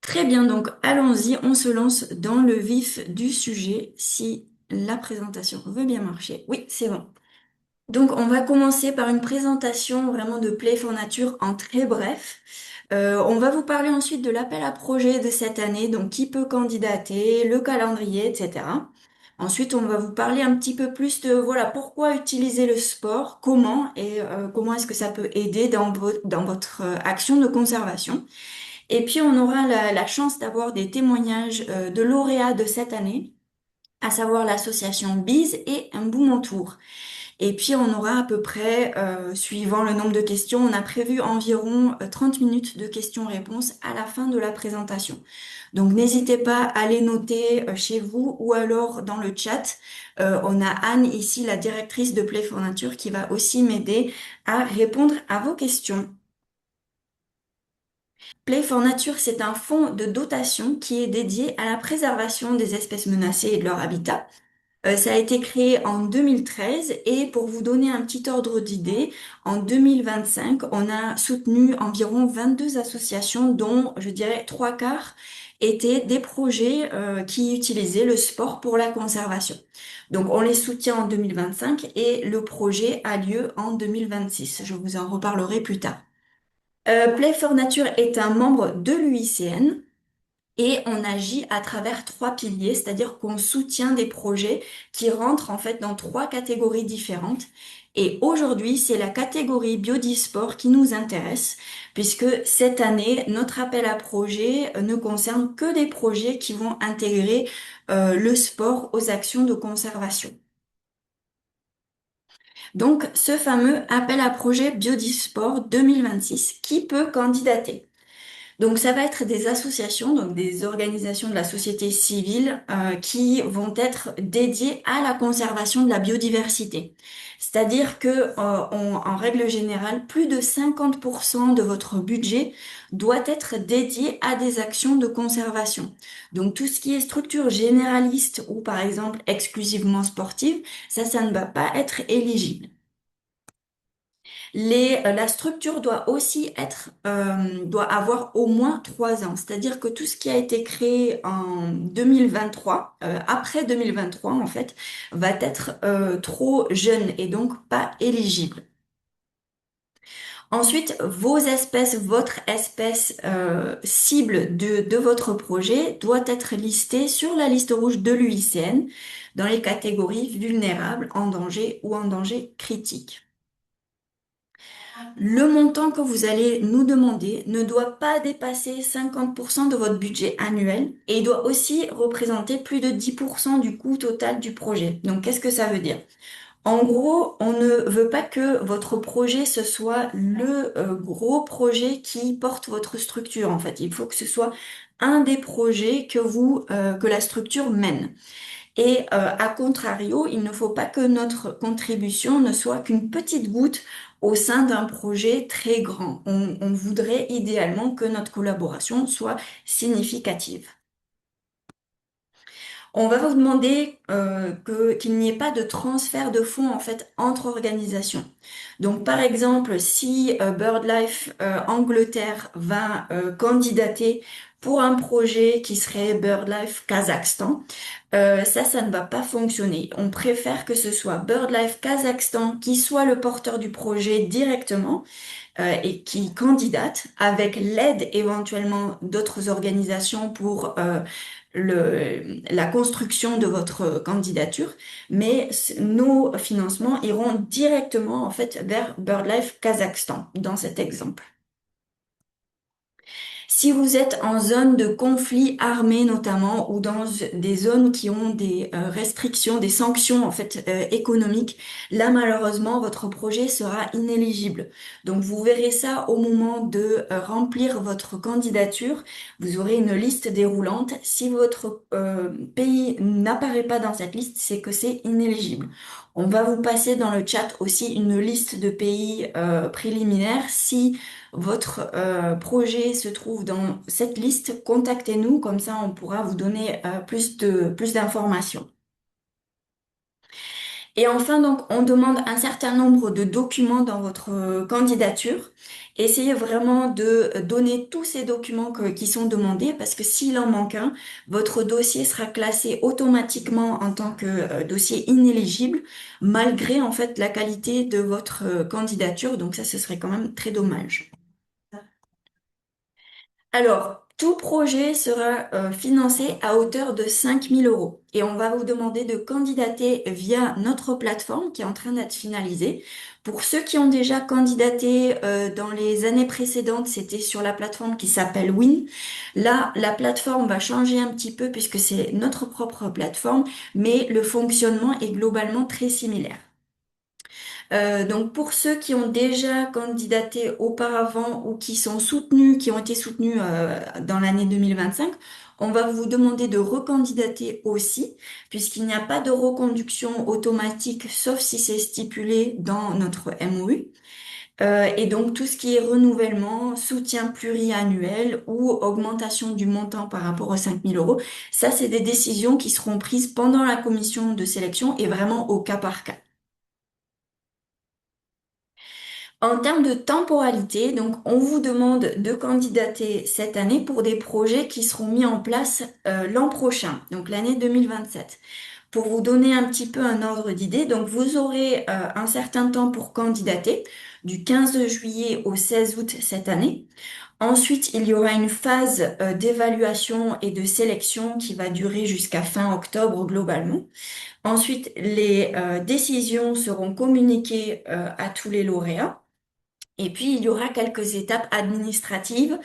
Très bien, donc allons-y, on se lance dans le vif du sujet si la présentation veut bien marcher. Oui, c'est bon. Donc on va commencer par une présentation vraiment de Play for Nature en très bref. On va vous parler ensuite de l'appel à projet de cette année, donc qui peut candidater, le calendrier, etc. Ensuite, on va vous parler un petit peu plus de voilà pourquoi utiliser le sport, comment et comment est-ce que ça peut aider dans votre action de conservation. Et puis, on aura la chance d'avoir des témoignages de lauréats de cette année, à savoir l'association Bise et Un Bout Mon Tour. Et puis, on aura à peu près, suivant le nombre de questions, on a prévu environ 30 minutes de questions-réponses à la fin de la présentation. Donc, n'hésitez pas à les noter chez vous ou alors dans le chat. On a Anne ici, la directrice de Play for Nature, qui va aussi m'aider à répondre à vos questions. Play for Nature, c'est un fonds de dotation qui est dédié à la préservation des espèces menacées et de leur habitat. Ça a été créé en 2013 et pour vous donner un petit ordre d'idée, en 2025, on a soutenu environ 22 associations dont, je dirais, trois quarts étaient des projets qui utilisaient le sport pour la conservation. Donc, on les soutient en 2025 et le projet a lieu en 2026. Je vous en reparlerai plus tard. Play for Nature est un membre de l'UICN et on agit à travers trois piliers, c'est-à-dire qu'on soutient des projets qui rentrent en fait dans trois catégories différentes. Et aujourd'hui, c'est la catégorie biodisport qui nous intéresse, puisque cette année, notre appel à projet ne concerne que des projets qui vont intégrer le sport aux actions de conservation. Donc, ce fameux appel à projet Biodisport 2026, qui peut candidater? Donc, ça va être des associations, donc des organisations de la société civile qui vont être dédiées à la conservation de la biodiversité. C'est-à-dire que, en règle générale, plus de 50% de votre budget doit être dédié à des actions de conservation. Donc, tout ce qui est structure généraliste ou, par exemple, exclusivement sportive, ça ne va pas être éligible. La structure doit aussi doit avoir au moins 3 ans. C'est-à-dire que tout ce qui a été créé en 2023, après 2023 en fait, va être trop jeune et donc pas éligible. Ensuite, vos espèces, votre espèce cible de votre projet doit être listée sur la liste rouge de l'UICN dans les catégories vulnérables, en danger ou en danger critique. Le montant que vous allez nous demander ne doit pas dépasser 50% de votre budget annuel et il doit aussi représenter plus de 10% du coût total du projet. Donc, qu'est-ce que ça veut dire? En gros, on ne veut pas que votre projet, ce soit le gros projet qui porte votre structure, en fait. Il faut que ce soit un des projets que la structure mène. Et à contrario, il ne faut pas que notre contribution ne soit qu'une petite goutte au sein d'un projet très grand. On voudrait idéalement que notre collaboration soit significative. On va vous demander qu'il n'y ait pas de transfert de fonds en fait entre organisations. Donc par exemple, si BirdLife Angleterre va candidater pour un projet qui serait BirdLife Kazakhstan, ça ne va pas fonctionner. On préfère que ce soit BirdLife Kazakhstan qui soit le porteur du projet directement et qui candidate avec l'aide éventuellement d'autres organisations pour la construction de votre candidature, mais nos financements iront directement en fait vers BirdLife Kazakhstan dans cet exemple. Si vous êtes en zone de conflit armé notamment ou dans des zones qui ont des restrictions, des sanctions en fait économiques, là malheureusement votre projet sera inéligible. Donc vous verrez ça au moment de remplir votre candidature. Vous aurez une liste déroulante. Si votre pays n'apparaît pas dans cette liste, c'est que c'est inéligible. On va vous passer dans le chat aussi une liste de pays préliminaires. Si votre projet se trouve dans cette liste, contactez-nous, comme ça on pourra vous donner plus d'informations. Et enfin, donc, on demande un certain nombre de documents dans votre candidature. Essayez vraiment de donner tous ces documents qui sont demandés parce que s'il en manque un, votre dossier sera classé automatiquement en tant que dossier inéligible, malgré en fait la qualité de votre candidature. Donc ça, ce serait quand même très dommage. Alors, tout projet sera financé à hauteur de 5 000 € et on va vous demander de candidater via notre plateforme qui est en train d'être finalisée. Pour ceux qui ont déjà candidaté dans les années précédentes, c'était sur la plateforme qui s'appelle Win. Là, la plateforme va changer un petit peu puisque c'est notre propre plateforme, mais le fonctionnement est globalement très similaire. Donc pour ceux qui ont déjà candidaté auparavant ou qui sont soutenus, qui ont été soutenus dans l'année 2025, on va vous demander de recandidater aussi, puisqu'il n'y a pas de reconduction automatique, sauf si c'est stipulé dans notre MOU. Et donc tout ce qui est renouvellement, soutien pluriannuel ou augmentation du montant par rapport aux 5 000 €, ça c'est des décisions qui seront prises pendant la commission de sélection et vraiment au cas par cas. En termes de temporalité, donc on vous demande de candidater cette année pour des projets qui seront mis en place l'an prochain, donc l'année 2027. Pour vous donner un petit peu un ordre d'idée, donc vous aurez un certain temps pour candidater, du 15 juillet au 16 août cette année. Ensuite, il y aura une phase d'évaluation et de sélection qui va durer jusqu'à fin octobre globalement. Ensuite, les décisions seront communiquées à tous les lauréats. Et puis, il y aura quelques étapes administratives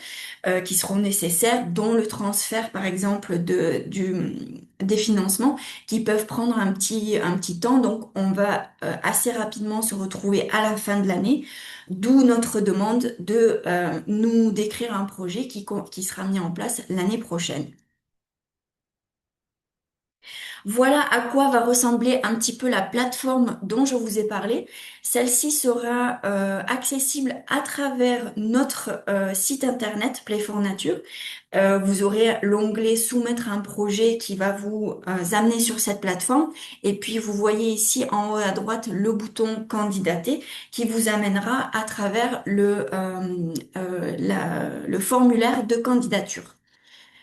qui seront nécessaires, dont le transfert, par exemple, des financements qui peuvent prendre un petit temps. Donc, on va assez rapidement se retrouver à la fin de l'année, d'où notre demande de nous décrire un projet qui sera mis en place l'année prochaine. Voilà à quoi va ressembler un petit peu la plateforme dont je vous ai parlé. Celle-ci sera accessible à travers notre site internet Play for Nature. Vous aurez l'onglet Soumettre un projet qui va vous amener sur cette plateforme. Et puis vous voyez ici en haut à droite le bouton Candidater qui vous amènera à travers le formulaire de candidature.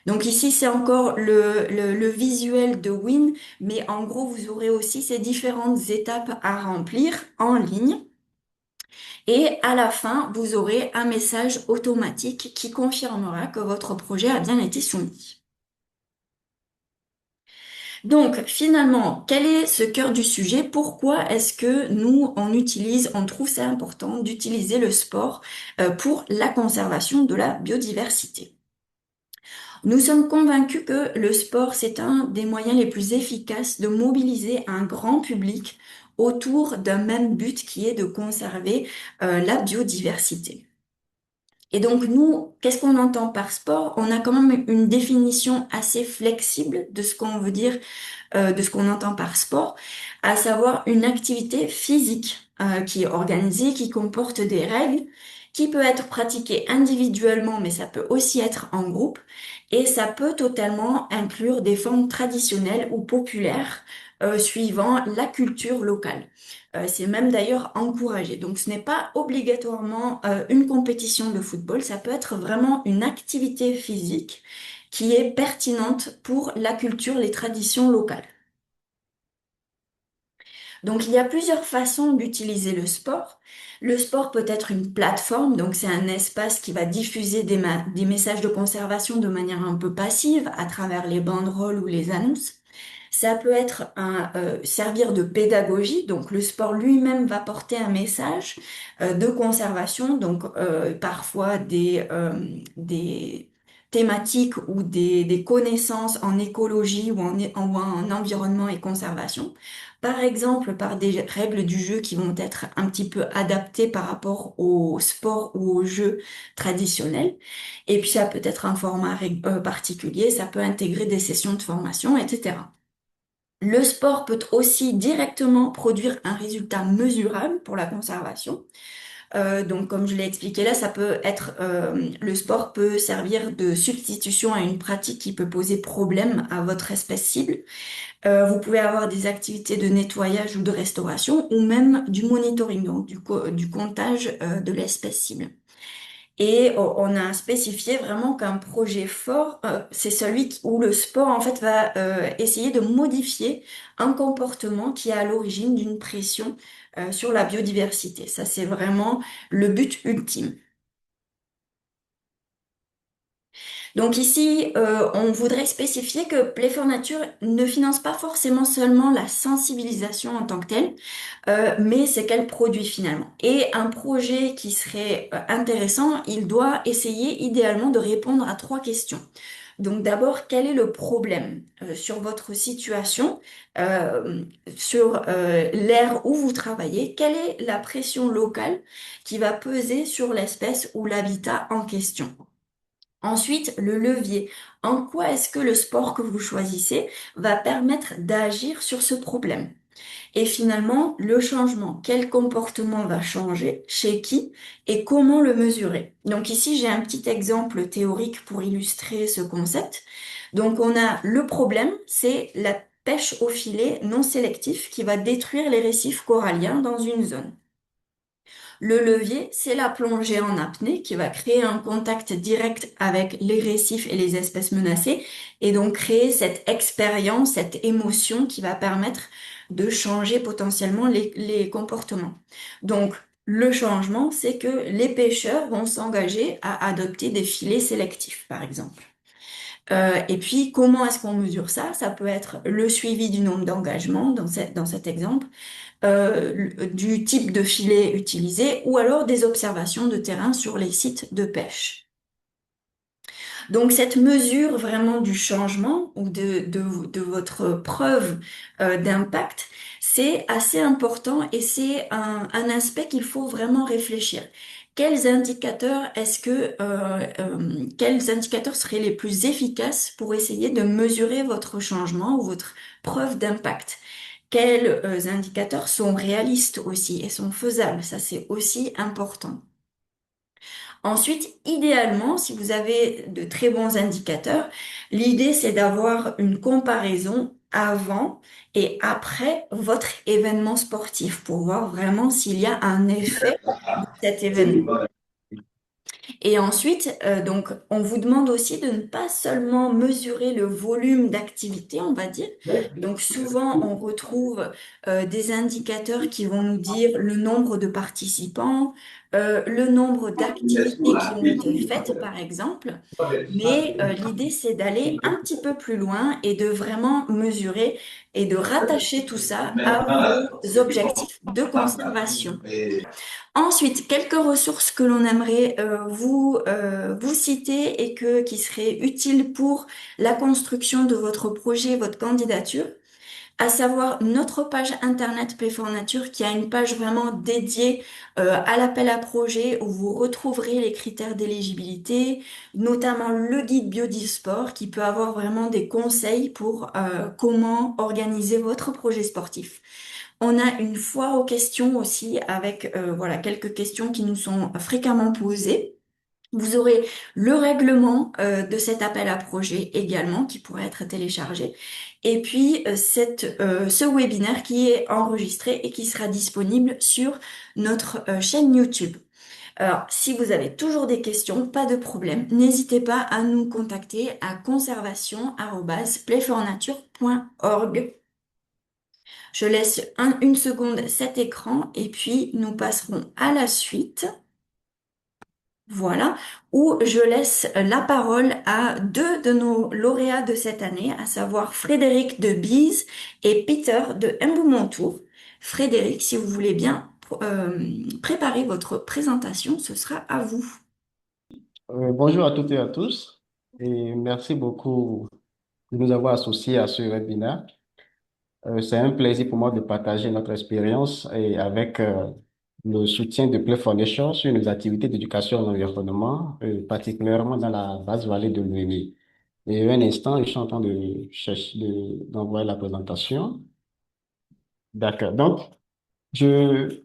Donc ici, c'est encore le visuel de Win, mais en gros, vous aurez aussi ces différentes étapes à remplir en ligne. Et à la fin, vous aurez un message automatique qui confirmera que votre projet a bien été soumis. Donc finalement, quel est ce cœur du sujet? Pourquoi est-ce que nous, on trouve ça important d'utiliser le sport pour la conservation de la biodiversité? Nous sommes convaincus que le sport, c'est un des moyens les plus efficaces de mobiliser un grand public autour d'un même but qui est de conserver la biodiversité. Et donc nous, qu'est-ce qu'on entend par sport? On a quand même une définition assez flexible de ce qu'on veut dire, de ce qu'on entend par sport, à savoir une activité physique qui est organisée, qui comporte des règles, qui peut être pratiquée individuellement, mais ça peut aussi être en groupe, et ça peut totalement inclure des formes traditionnelles ou populaires suivant la culture locale. C'est même d'ailleurs encouragé. Donc ce n'est pas obligatoirement une compétition de football, ça peut être vraiment une activité physique qui est pertinente pour la culture, les traditions locales. Donc il y a plusieurs façons d'utiliser le sport. Le sport peut être une plateforme, donc c'est un espace qui va diffuser des messages de conservation de manière un peu passive à travers les banderoles ou les annonces. Ça peut être servir de pédagogie, donc le sport lui-même va porter un message de conservation, donc parfois des thématiques ou des connaissances en écologie ou en environnement et conservation. Par exemple, par des règles du jeu qui vont être un petit peu adaptées par rapport au sport ou au jeu traditionnel. Et puis ça peut être un format particulier, ça peut intégrer des sessions de formation, etc. Le sport peut aussi directement produire un résultat mesurable pour la conservation. Donc, comme je l'ai expliqué là, ça peut être, le sport peut servir de substitution à une pratique qui peut poser problème à votre espèce cible. Vous pouvez avoir des activités de nettoyage ou de restauration ou même du monitoring, donc du comptage de l'espèce cible. Et on a spécifié vraiment qu'un projet fort, c'est celui où le sport en fait va essayer de modifier un comportement qui est à l'origine d'une pression sur la biodiversité. Ça, c'est vraiment le but ultime. Donc ici, on voudrait spécifier que Play for Nature ne finance pas forcément seulement la sensibilisation en tant que telle, mais c'est quel produit finalement. Et un projet qui serait intéressant, il doit essayer idéalement de répondre à trois questions. Donc d'abord, quel est le problème sur votre situation, euh, sur l'aire où vous travaillez? Quelle est la pression locale qui va peser sur l'espèce ou l'habitat en question? Ensuite, le levier. En quoi est-ce que le sport que vous choisissez va permettre d'agir sur ce problème? Et finalement, le changement. Quel comportement va changer? Chez qui? Et comment le mesurer? Donc ici, j'ai un petit exemple théorique pour illustrer ce concept. Donc on a le problème, c'est la pêche au filet non sélectif qui va détruire les récifs coralliens dans une zone. Le levier, c'est la plongée en apnée qui va créer un contact direct avec les récifs et les espèces menacées et donc créer cette expérience, cette émotion qui va permettre de changer potentiellement les comportements. Donc, le changement, c'est que les pêcheurs vont s'engager à adopter des filets sélectifs, par exemple. Et puis, comment est-ce qu'on mesure ça? Ça peut être le suivi du nombre d'engagements dans cet exemple, du type de filet utilisé ou alors des observations de terrain sur les sites de pêche. Donc cette mesure vraiment du changement ou de votre preuve d'impact, c'est assez important et c'est un aspect qu'il faut vraiment réfléchir. Quels indicateurs seraient les plus efficaces pour essayer de mesurer votre changement ou votre preuve d'impact? Quels indicateurs sont réalistes aussi et sont faisables? Ça, c'est aussi important. Ensuite, idéalement, si vous avez de très bons indicateurs, l'idée, c'est d'avoir une comparaison avant et après votre événement sportif pour voir vraiment s'il y a un effet de cet événement. Et ensuite, donc, on vous demande aussi de ne pas seulement mesurer le volume d'activité, on va dire. Donc, souvent, on retrouve des indicateurs qui vont nous dire le nombre de participants, le nombre d'activités qui ont été faites, par exemple. Mais l'idée, c'est d'aller un petit peu plus loin et de vraiment mesurer et de rattacher tout ça à vos objectifs de conservation. Ensuite, quelques ressources que l'on aimerait vous citer et qui seraient utiles pour la construction de votre projet, votre candidature, à savoir notre page internet Play for Nature qui a une page vraiment dédiée à l'appel à projet où vous retrouverez les critères d'éligibilité, notamment le guide Biodisport qui peut avoir vraiment des conseils pour comment organiser votre projet sportif. On a une foire aux questions aussi avec voilà quelques questions qui nous sont fréquemment posées. Vous aurez le règlement de cet appel à projet également qui pourrait être téléchargé. Et puis ce webinaire qui est enregistré et qui sera disponible sur notre chaîne YouTube. Alors, si vous avez toujours des questions, pas de problème, n'hésitez pas à nous contacter à conservation@playfornature.org. Je laisse une seconde cet écran et puis nous passerons à la suite. Voilà, où je laisse la parole à deux de nos lauréats de cette année, à savoir Frédéric de Bise et Peter de Mboumontour. Frédéric, si vous voulez bien préparer votre présentation, ce sera à vous. Bonjour à toutes et à tous et merci beaucoup de nous avoir associés à ce webinaire. C'est un plaisir pour moi de partager notre expérience et avec le soutien de Play Foundation sur nos activités d'éducation à l'environnement, particulièrement dans la basse vallée de l'Uéné. Et un instant, je suis en train de chercher, d'envoyer la présentation. D'accord. Donc, je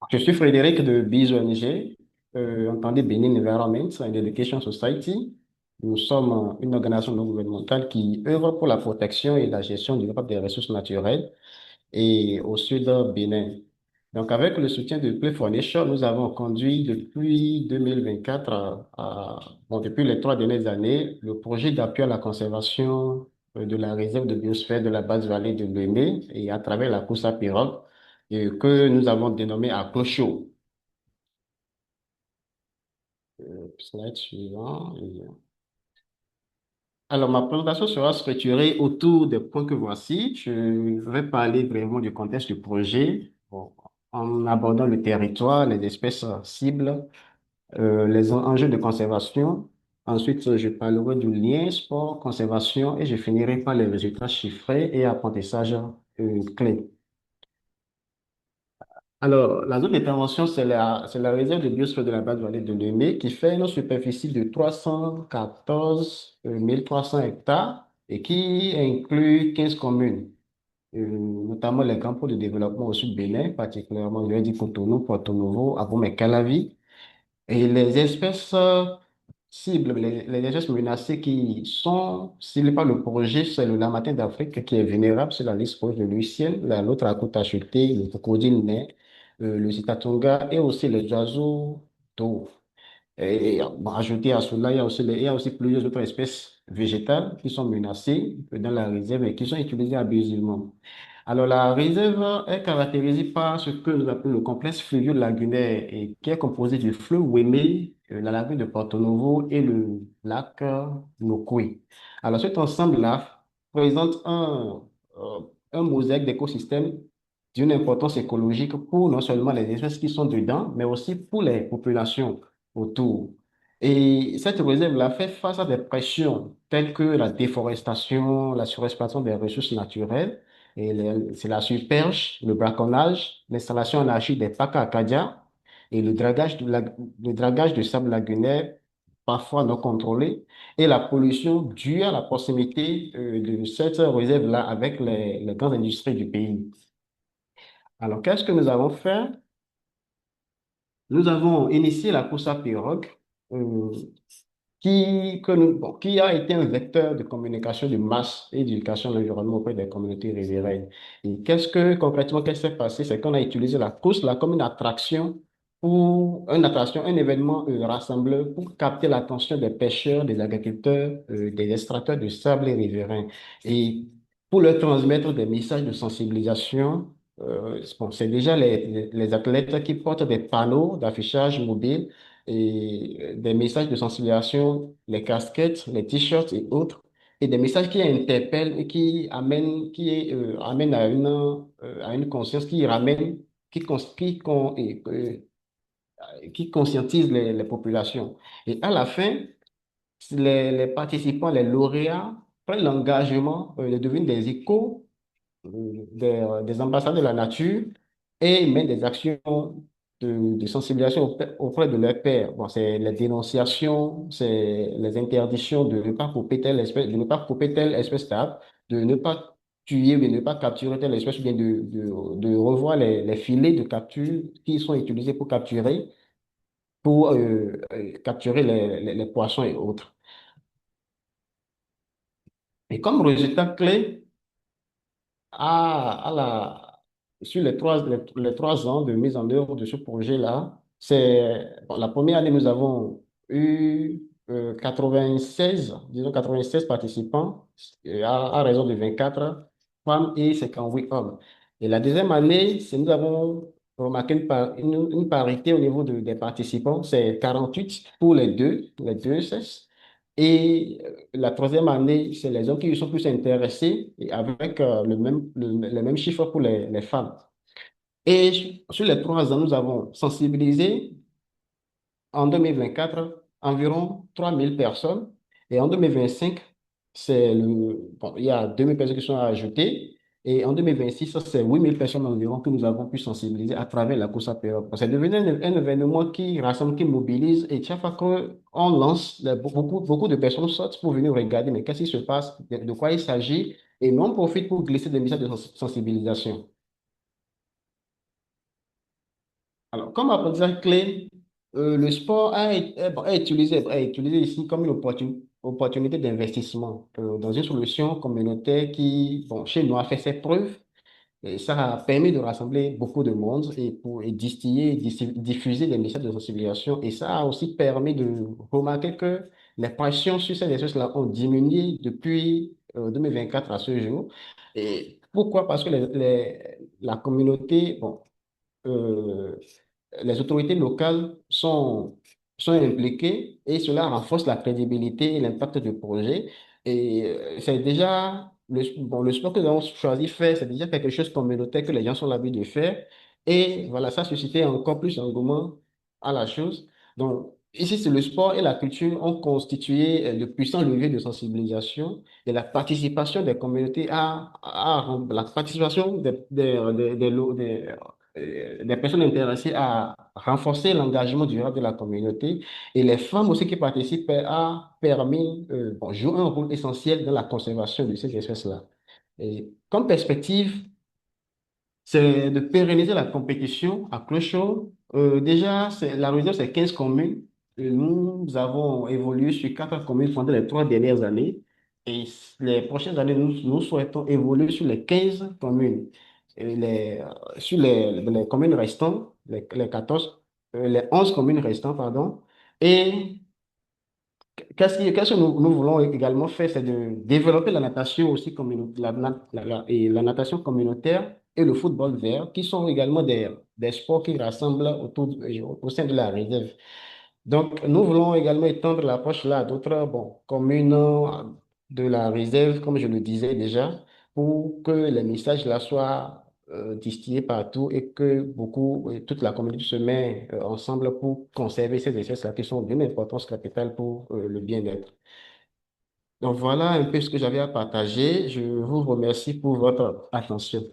Je suis Frédéric de BIS ONG, entendez Benin Environment and Education Society. Nous sommes une organisation non gouvernementale qui œuvre pour la protection et la gestion durable des ressources naturelles et au sud Bénin. Donc, avec le soutien de Play for Nature, nous avons conduit depuis 2024, bon, depuis les 3 dernières années, le projet d'appui à la conservation de la réserve de biosphère de la basse vallée de Lomé et à travers la course à pirogue que nous avons dénommé à Clochot. Slide suivant. Alors, ma présentation sera structurée autour des points que voici. Je vais parler vraiment du contexte du projet, bon, en abordant le territoire, les espèces cibles, les enjeux de conservation. Ensuite, je parlerai du lien sport-conservation et je finirai par les résultats chiffrés et apprentissage clés. Alors, la zone d'intervention, c'est la réserve de biosphère de la basse vallée de Lemay qui fait une superficie de 314 300 hectares et qui inclut 15 communes, notamment les grands pôles de développement au sud Bénin, particulièrement, je vais dire Cotonou, Porto Novo, Abomey et Calavi. Et les espèces cibles, les espèces menacées qui sont ciblées par le projet, c'est le lamatin d'Afrique qui est vulnérable sur la liste rouge de l'UICN, l'autre à côte achetée, le crocodile nain, le citatonga et aussi les oiseaux d'eau. Et bon, ajouté à cela, il y a aussi plusieurs autres espèces végétales qui sont menacées dans la réserve et qui sont utilisées abusivement. Alors, la réserve est caractérisée par ce que nous appelons le complexe fluvio-lagunaire et qui est composé du fleuve Wémé, la lagune de Porto Novo et le lac Nokoué. Alors, cet ensemble-là présente un mosaïque d'écosystèmes d'une importance écologique pour non seulement les espèces qui sont dedans, mais aussi pour les populations autour. Et cette réserve-là fait face à des pressions telles que la déforestation, la surexploitation des ressources naturelles, c'est la surperche, le braconnage, l'installation anarchique des parcs à Acadia et le dragage de sable lagunaire, parfois non contrôlé, et la pollution due à la proximité de cette réserve-là avec les grandes industries du pays. Alors, qu'est-ce que nous avons fait? Nous avons initié la course à pirogue, euh, qui a été un vecteur de communication de masse et d'éducation de l'environnement auprès des communautés riveraines. Et concrètement, qu'est-ce qui s'est passé? C'est qu'on a utilisé la course là comme une attraction un événement rassembleur pour capter l'attention des pêcheurs, des agriculteurs, des extracteurs de sable et riverains. Et pour leur transmettre des messages de sensibilisation. Bon, c'est déjà les athlètes qui portent des panneaux d'affichage mobile et des messages de sensibilisation, les casquettes, les t-shirts et autres, et des messages qui interpellent et amènent à une conscience qui ramène, qui conscientise les populations. Et à la fin, les participants, les lauréats prennent l'engagement de devenir des échos des ambassades de la nature et mènent des actions de sensibilisation auprès de leurs pairs. Bon, c'est les dénonciations, c'est les interdictions de ne pas couper telle espèce, de ne pas couper telle espèce d'arbre, de ne pas tuer ou de ne pas capturer telle espèce, ou bien de revoir les filets de capture qui sont utilisés pour capturer les poissons et autres. Et comme résultat clé, sur les 3 ans de mise en œuvre de ce projet-là, bon, la première année, nous avons eu 96 participants à raison de 24 femmes et 58 hommes. Et la deuxième année, nous avons remarqué une parité au niveau des participants, c'est 48 pour les deux sexes. Et la troisième année, c'est les hommes qui sont plus intéressés et avec le même chiffre pour les femmes. Et sur les 3 ans, nous avons sensibilisé en 2024 environ 3000 personnes. Et en 2025, bon, il y a 2000 personnes qui sont ajoutées. Et en 2026, ça, c'est 8000 personnes environ que nous avons pu sensibiliser à travers la course à pirogue. C'est devenu un événement qui rassemble, qui mobilise. Et chaque fois qu'on lance, beaucoup de personnes sortent pour venir regarder, mais qu'est-ce qui se passe, de quoi il s'agit. Et nous, on profite pour glisser des messages de sensibilisation. Alors, comme apprentissage clé, le sport bon, est utilisé ici comme une opportunité d'investissement dans une solution communautaire qui, bon, chez nous, a fait ses preuves. Et ça a permis de rassembler beaucoup de monde et distiller, diffuser des messages de sensibilisation. Et ça a aussi permis de remarquer que les pressions sur ces choses-là ont diminué depuis 2024 à ce jour. Et pourquoi? Parce que la communauté, bon, euh, les autorités locales sont impliquées et cela renforce la crédibilité et l'impact du projet. Et c'est déjà, le sport que nous avons choisi de faire, c'est déjà quelque chose de communautaire que les gens sont l'habitude de faire. Et voilà, ça a suscité encore plus d'engouement à la chose. Donc, ici, c'est le sport et la culture ont constitué de puissants leviers de sensibilisation et la participation des communautés la participation des personnes intéressées à renforcer l'engagement durable de la communauté et les femmes aussi qui participent a permis, bon, jouent un rôle essentiel dans la conservation de ces espèces-là. Et comme perspective, c'est de pérenniser la compétition à Clochot. Déjà, la réserve, c'est 15 communes. Et nous avons évolué sur 4 communes pendant les 3 dernières années. Et les prochaines années, nous souhaitons évoluer sur les 15 communes. Et sur les communes restantes, les 14, les 11 communes restantes, pardon. Et qu'est-ce que nous voulons également faire, c'est de développer la natation aussi, et la natation communautaire et le football vert, qui sont également des sports qui rassemblent au sein de la réserve. Donc, nous voulons également étendre l'approche là à d'autres bon, communes de la réserve, comme je le disais déjà, pour que les messages là soient distillés partout et que toute la communauté se met ensemble pour conserver ces espèces-là qui sont d'une importance capitale pour le bien-être. Donc, voilà un peu ce que j'avais à partager. Je vous remercie pour votre attention.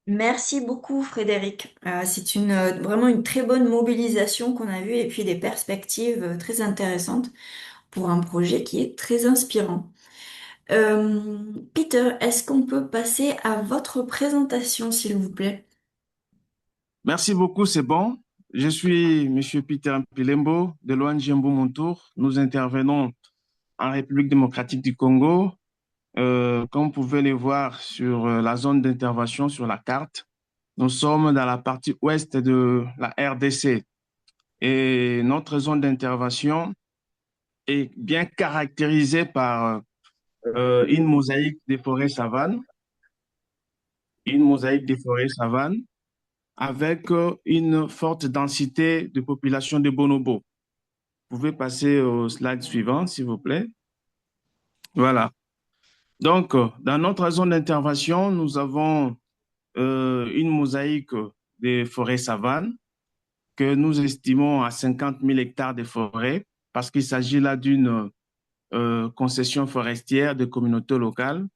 Merci beaucoup, Frédéric. C'est vraiment une très bonne mobilisation qu'on a vue et puis des perspectives très intéressantes pour un projet qui est très inspirant. Peter, est-ce qu'on peut passer à votre présentation, s'il vous plaît? Merci beaucoup, c'est bon. Je suis Monsieur Peter Pilembo de l'ONG Montour. Nous intervenons en République démocratique du Congo. Comme vous pouvez le voir sur la zone d'intervention sur la carte, nous sommes dans la partie ouest de la RDC et notre zone d'intervention est bien caractérisée par une mosaïque des forêts savanes, une mosaïque des forêts savanes avec une forte densité de population de bonobos. Vous pouvez passer au slide suivant, s'il vous plaît. Voilà. Donc, dans notre zone d'intervention, nous avons une mosaïque des forêts savanes que nous estimons à 50 000 hectares de forêts parce qu'il s'agit là d'une concession forestière de communautés locales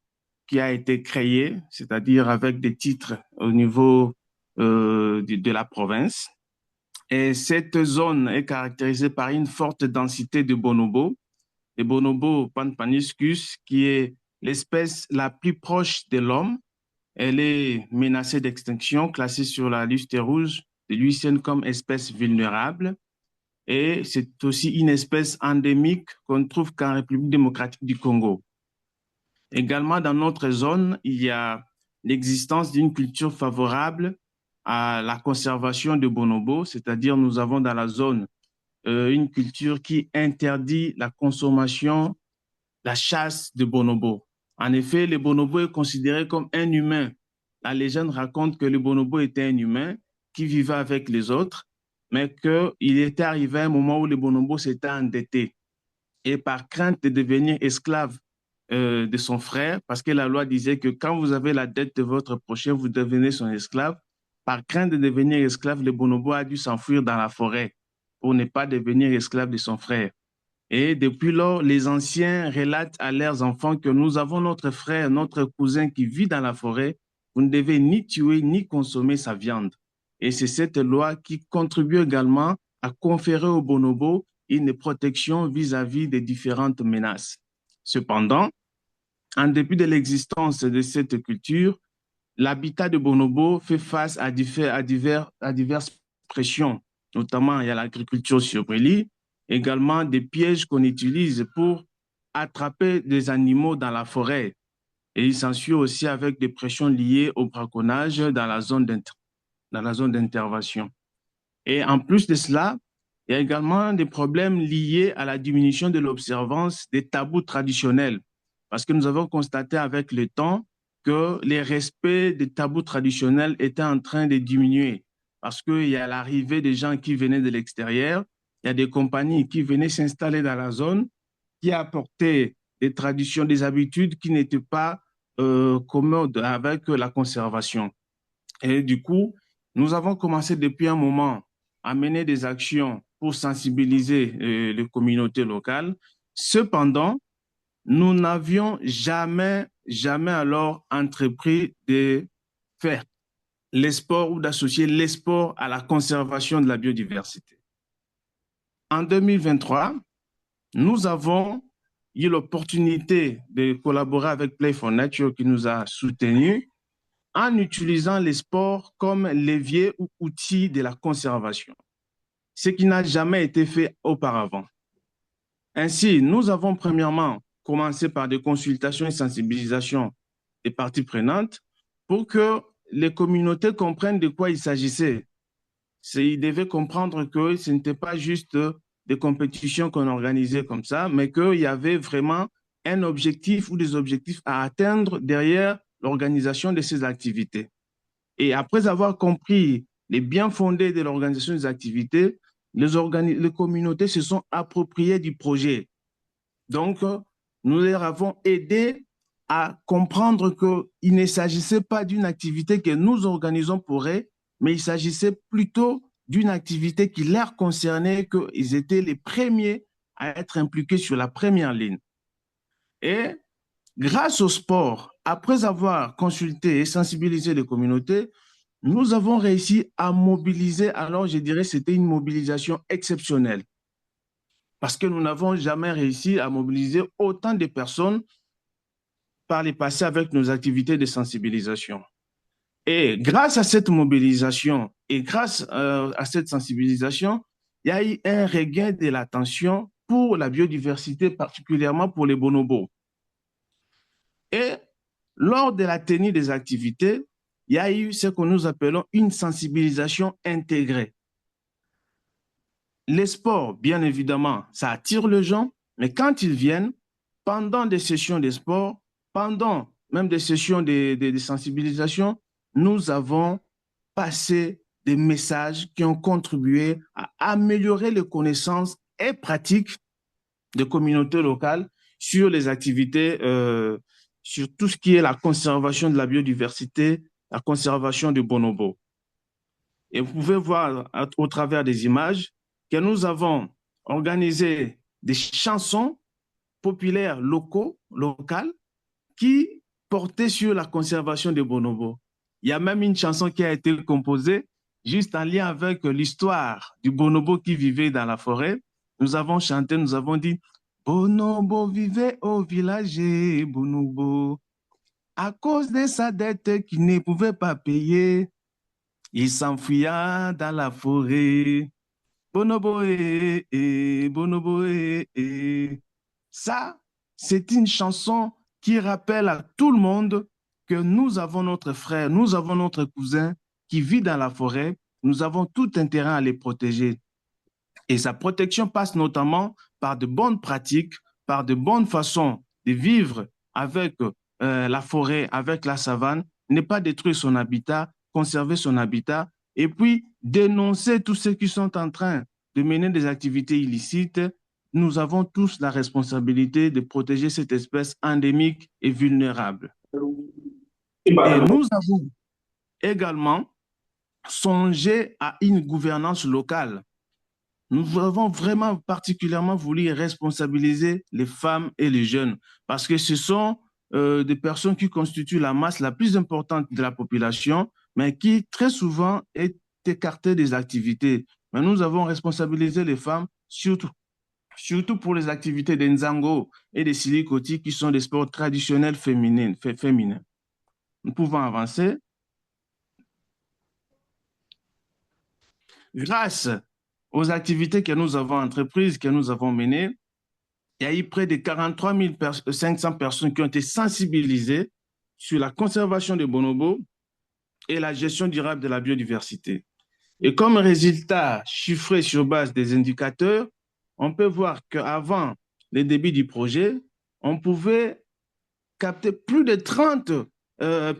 qui a été créée, c'est-à-dire avec des titres au niveau de la province. Et cette zone est caractérisée par une forte densité de bonobos, le bonobo panpaniscus, qui est l'espèce la plus proche de l'homme. Elle est menacée d'extinction, classée sur la liste rouge de l'UICN comme espèce vulnérable. Et c'est aussi une espèce endémique qu'on ne trouve qu'en République démocratique du Congo. Également, dans notre zone, il y a l'existence d'une culture favorable à la conservation de bonobos, c'est-à-dire nous avons dans la zone une culture qui interdit la consommation, la chasse de bonobos. En effet, le bonobo est considéré comme un humain. La légende raconte que le bonobo était un humain qui vivait avec les autres, mais qu'il était arrivé un moment où le bonobo s'était endetté. Et par crainte de devenir esclave de son frère, parce que la loi disait que quand vous avez la dette de votre prochain, vous devenez son esclave. Par crainte de devenir esclave, le bonobo a dû s'enfuir dans la forêt pour ne pas devenir esclave de son frère. Et depuis lors, les anciens relatent à leurs enfants que nous avons notre frère, notre cousin qui vit dans la forêt. Vous ne devez ni tuer ni consommer sa viande. Et c'est cette loi qui contribue également à conférer au bonobo une protection vis-à-vis des différentes menaces. Cependant, en dépit de l'existence de cette culture, l'habitat de Bonobo fait face à diverses pressions. Notamment, il y a l'agriculture sur brûlis, également des pièges qu'on utilise pour attraper des animaux dans la forêt. Et il s'ensuit aussi avec des pressions liées au braconnage dans la zone d'intervention. Et en plus de cela, il y a également des problèmes liés à la diminution de l'observance des tabous traditionnels, parce que nous avons constaté avec le temps que les respects des tabous traditionnels étaient en train de diminuer, parce qu'il y a l'arrivée des gens qui venaient de l'extérieur, il y a des compagnies qui venaient s'installer dans la zone, qui apportaient des traditions, des habitudes qui n'étaient pas commodes avec la conservation. Et du coup, nous avons commencé depuis un moment à mener des actions pour sensibiliser les communautés locales. Cependant, nous n'avions jamais alors entrepris de faire les sports ou d'associer les sports à la conservation de la biodiversité. En 2023, nous avons eu l'opportunité de collaborer avec Play for Nature qui nous a soutenus en utilisant les sports comme levier ou outil de la conservation, ce qui n'a jamais été fait auparavant. Ainsi, nous avons premièrement commencé par des consultations et sensibilisations des parties prenantes pour que les communautés comprennent de quoi il s'agissait. Ils devaient comprendre que ce n'était pas juste des compétitions qu'on organisait comme ça, mais qu'il y avait vraiment un objectif ou des objectifs à atteindre derrière l'organisation de ces activités. Et après avoir compris les bien fondés de l'organisation des activités, les communautés se sont appropriées du projet. Donc, nous leur avons aidé à comprendre qu'il ne s'agissait pas d'une activité que nous organisons pour eux, mais il s'agissait plutôt d'une activité qui leur concernait, qu'ils étaient les premiers à être impliqués sur la première ligne. Et grâce au sport, après avoir consulté et sensibilisé les communautés, nous avons réussi à mobiliser, alors je dirais que c'était une mobilisation exceptionnelle, parce que nous n'avons jamais réussi à mobiliser autant de personnes par le passé avec nos activités de sensibilisation. Et grâce à cette mobilisation et grâce à cette sensibilisation, il y a eu un regain de l'attention pour la biodiversité, particulièrement pour les bonobos. Et lors de la tenue des activités, il y a eu ce que nous appelons une sensibilisation intégrée. Les sports, bien évidemment, ça attire les gens, mais quand ils viennent, pendant des sessions de sport, pendant même des sessions de sensibilisation, nous avons passé des messages qui ont contribué à améliorer les connaissances et pratiques des communautés locales sur les activités, sur tout ce qui est la conservation de la biodiversité, la conservation du bonobo. Et vous pouvez voir au travers des images que nous avons organisé des chansons populaires locales qui portaient sur la conservation des bonobos. Il y a même une chanson qui a été composée juste en lien avec l'histoire du bonobo qui vivait dans la forêt. Nous avons chanté, nous avons dit « Bonobo vivait au village Bonobo. À cause de sa dette qu'il ne pouvait pas payer, il s'enfuya dans la forêt. Bonobo, bonobo, Ça, c'est une chanson qui rappelle à tout le monde que nous avons notre frère, nous avons notre cousin qui vit dans la forêt. Nous avons tout intérêt à les protéger. Et sa protection passe notamment par de bonnes pratiques, par de bonnes façons de vivre avec la forêt, avec la savane, ne pas détruire son habitat, conserver son habitat, et puis dénoncer tous ceux qui sont en train de mener des activités illicites. Nous avons tous la responsabilité de protéger cette espèce endémique et vulnérable. Et nous avons également songé à une gouvernance locale. Nous avons vraiment particulièrement voulu responsabiliser les femmes et les jeunes parce que ce sont des personnes qui constituent la masse la plus importante de la population, mais qui très souvent est écartée des activités. Mais nous avons responsabilisé les femmes, surtout pour les activités des Nzango et des Silikoti, qui sont des sports traditionnels féminins. Nous pouvons avancer. grâce aux activités que nous avons entreprises, que nous avons menées, il y a eu près de 43 500 personnes qui ont été sensibilisées sur la conservation des bonobos et la gestion durable de la biodiversité. Et comme résultat chiffré sur base des indicateurs, on peut voir qu'avant le début du projet, on pouvait capter plus de 30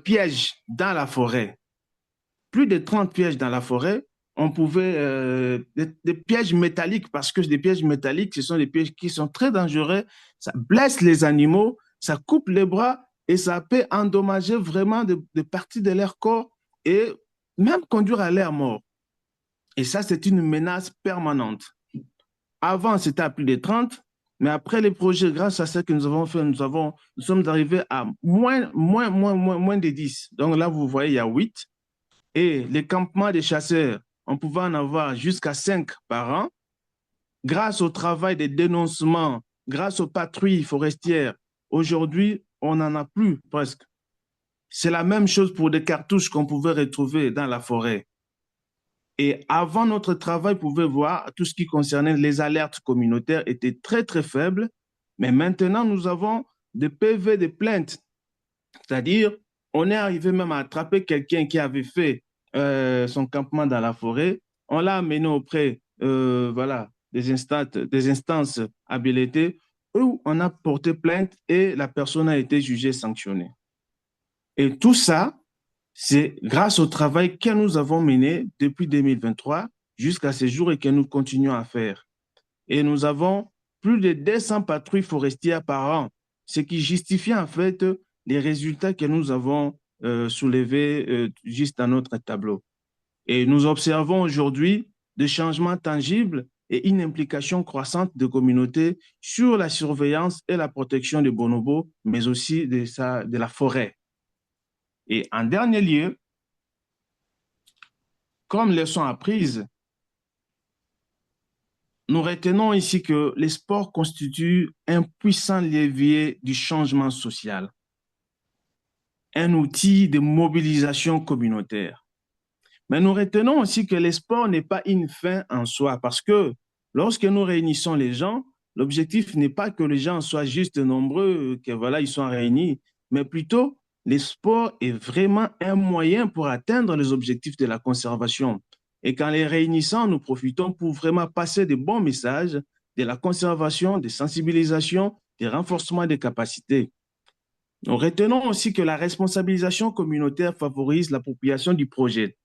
pièges dans la forêt. Plus de 30 pièges dans la forêt. On pouvait, des pièges métalliques, parce que des pièges métalliques, ce sont des pièges qui sont très dangereux. Ça blesse les animaux, ça coupe les bras et ça peut endommager vraiment des parties de leur corps et même conduire à leur mort. Et ça, c'est une menace permanente. Avant, c'était à plus de 30, mais après les projets, grâce à ce que nous avons fait, nous sommes arrivés à moins de 10. Donc là, vous voyez, il y a 8. Et les campements des chasseurs, on pouvait en avoir jusqu'à 5 par an. Grâce au travail des dénoncements, grâce aux patrouilles forestières, aujourd'hui, on n'en a plus presque. C'est la même chose pour des cartouches qu'on pouvait retrouver dans la forêt. Et avant notre travail, vous pouvez voir, tout ce qui concernait les alertes communautaires était très, très faible. Mais maintenant, nous avons des PV, des plaintes. C'est-à-dire, on est arrivé même à attraper quelqu'un qui avait fait son campement dans la forêt. On l'a amené auprès voilà, des instances habilitées où on a porté plainte et la personne a été jugée, sanctionnée. Et tout ça, c'est grâce au travail que nous avons mené depuis 2023 jusqu'à ce jour et que nous continuons à faire. Et nous avons plus de 200 patrouilles forestières par an, ce qui justifie en fait les résultats que nous avons soulevés juste dans notre tableau. Et nous observons aujourd'hui des changements tangibles et une implication croissante de communautés sur la surveillance et la protection des bonobos, mais aussi de la forêt. Et en dernier lieu, comme leçon apprise, nous retenons ici que les sports constituent un puissant levier du changement social, un outil de mobilisation communautaire. Mais nous retenons aussi que les sports n'est pas une fin en soi, parce que lorsque nous réunissons les gens, l'objectif n'est pas que les gens soient juste nombreux, que voilà, ils soient réunis, mais plutôt les sports est vraiment un moyen pour atteindre les objectifs de la conservation. Et qu'en les réunissant, nous profitons pour vraiment passer de bons messages de la conservation, de sensibilisation, de renforcement des capacités. Nous retenons aussi que la responsabilisation communautaire favorise l'appropriation du projet.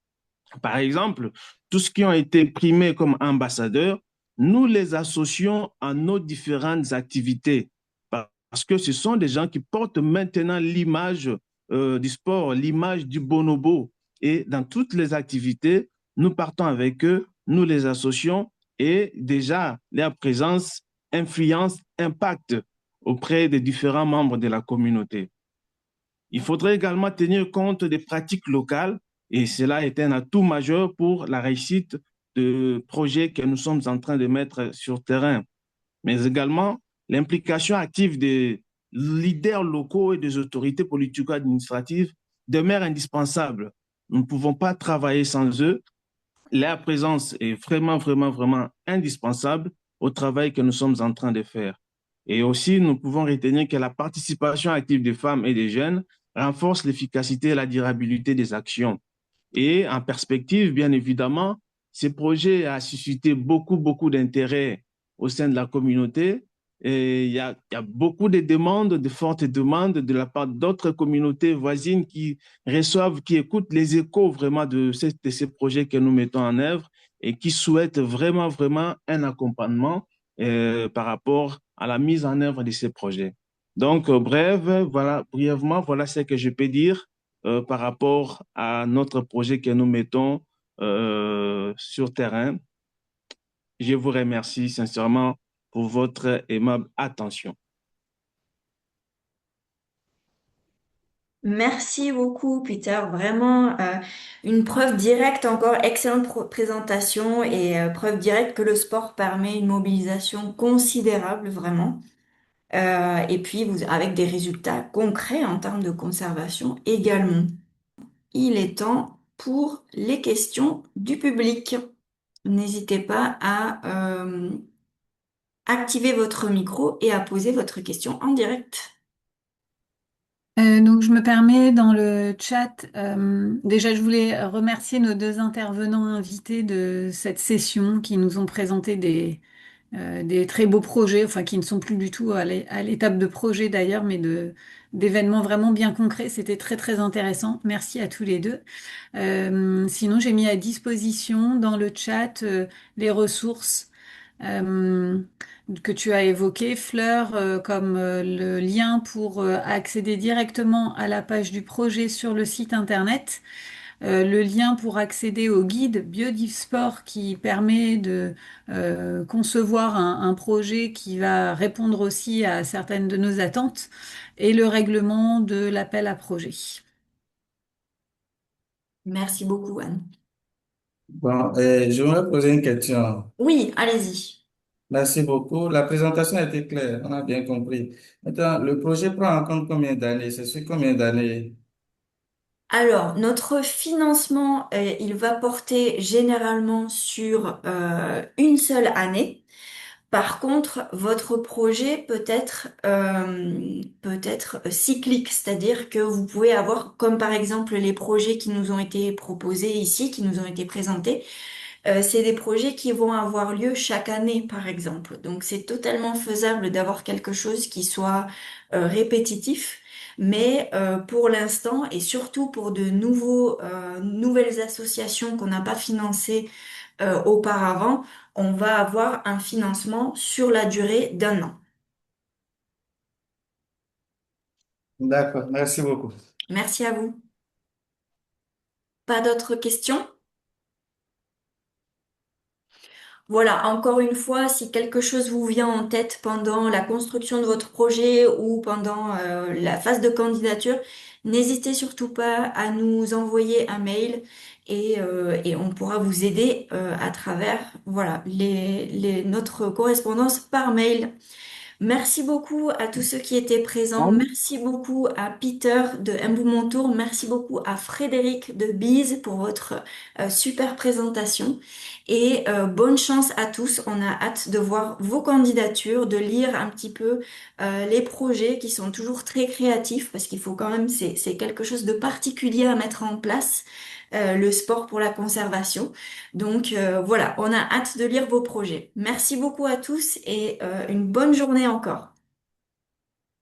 Par exemple, tous ceux qui ont été primés comme ambassadeurs, nous les associons à nos différentes activités parce que ce sont des gens qui portent maintenant l'image du sport, l'image du bonobo. Et dans toutes les activités, nous partons avec eux, nous les associons et déjà leur présence influence, impacte auprès des différents membres de la communauté. Il faudrait également tenir compte des pratiques locales et cela est un atout majeur pour la réussite de projets que nous sommes en train de mettre sur terrain. Mais également, l'implication active des leaders locaux et des autorités politico-administratives demeure indispensable. Nous ne pouvons pas travailler sans eux. Leur présence est vraiment, vraiment, vraiment indispensable au travail que nous sommes en train de faire. Et aussi, nous pouvons retenir que la participation active des femmes et des jeunes renforce l'efficacité et la durabilité des actions. Et en perspective, bien évidemment, ce projet a suscité beaucoup, beaucoup d'intérêt au sein de la communauté. Et il y a beaucoup de demandes, de fortes demandes de la part d'autres communautés voisines qui reçoivent, qui écoutent les échos vraiment de ces projets que nous mettons en œuvre et qui souhaitent vraiment, vraiment un accompagnement par rapport à la mise en œuvre de ces projets. Donc, bref, voilà, brièvement, voilà ce que je peux dire par rapport à notre projet que nous mettons sur terrain. Je vous remercie sincèrement pour votre aimable attention. Merci beaucoup, Peter. Vraiment, une preuve directe, encore excellente présentation et preuve directe que le sport permet une mobilisation considérable, vraiment. Et puis, avec des résultats concrets en termes de conservation également. Il est temps pour les questions du public. n'hésitez pas à activer votre micro et à poser votre question en direct. Donc, je me permets dans le chat, déjà, je voulais remercier nos deux intervenants invités de cette session qui nous ont présenté des très beaux projets, enfin qui ne sont plus du tout à l'étape de projet d'ailleurs, mais d'événements vraiment bien concrets. C'était très très intéressant. Merci à tous les deux. Sinon, j'ai mis à disposition dans le chat les ressources euh, que tu as évoquées, Fleur, comme le lien pour accéder directement à la page du projet sur le site internet, le lien pour accéder au guide Biodisport qui permet de concevoir un projet qui va répondre aussi à certaines de nos attentes, et le règlement de l'appel à projet. Merci beaucoup, Anne. Bon, je voudrais poser une question. Oui, allez-y. Merci beaucoup. La présentation a été claire, on a bien compris. Maintenant, le projet prend en compte combien d'années? C'est sur combien d'années? Alors, notre financement, il va porter généralement sur une seule année. Par contre, votre projet peut être cyclique, c'est-à-dire que vous pouvez avoir, comme par exemple les projets qui nous ont été proposés ici, qui nous ont été présentés, c'est des projets qui vont avoir lieu chaque année, par exemple. Donc, c'est totalement faisable d'avoir quelque chose qui soit répétitif. Mais pour l'instant, et surtout pour de nouvelles associations qu'on n'a pas financées auparavant, on va avoir un financement sur la durée d'un an. D'accord, merci beaucoup. Merci à vous. Pas d'autres questions? Voilà, encore une fois, si quelque chose vous vient en tête pendant la construction de votre projet ou pendant la phase de candidature, n'hésitez surtout pas à nous envoyer un mail et on pourra vous aider à travers voilà, notre correspondance par mail. Merci beaucoup à tous ceux qui étaient présents. Merci beaucoup à Peter de Mbou Mon Tour. Merci beaucoup à Frédéric de Bise pour votre super présentation. Et bonne chance à tous. On a hâte de voir vos candidatures, de lire un petit peu les projets qui sont toujours très créatifs parce qu'il faut quand même, c'est quelque chose de particulier à mettre en place. Le sport pour la conservation. Donc voilà, on a hâte de lire vos projets. Merci beaucoup à tous et une bonne journée encore.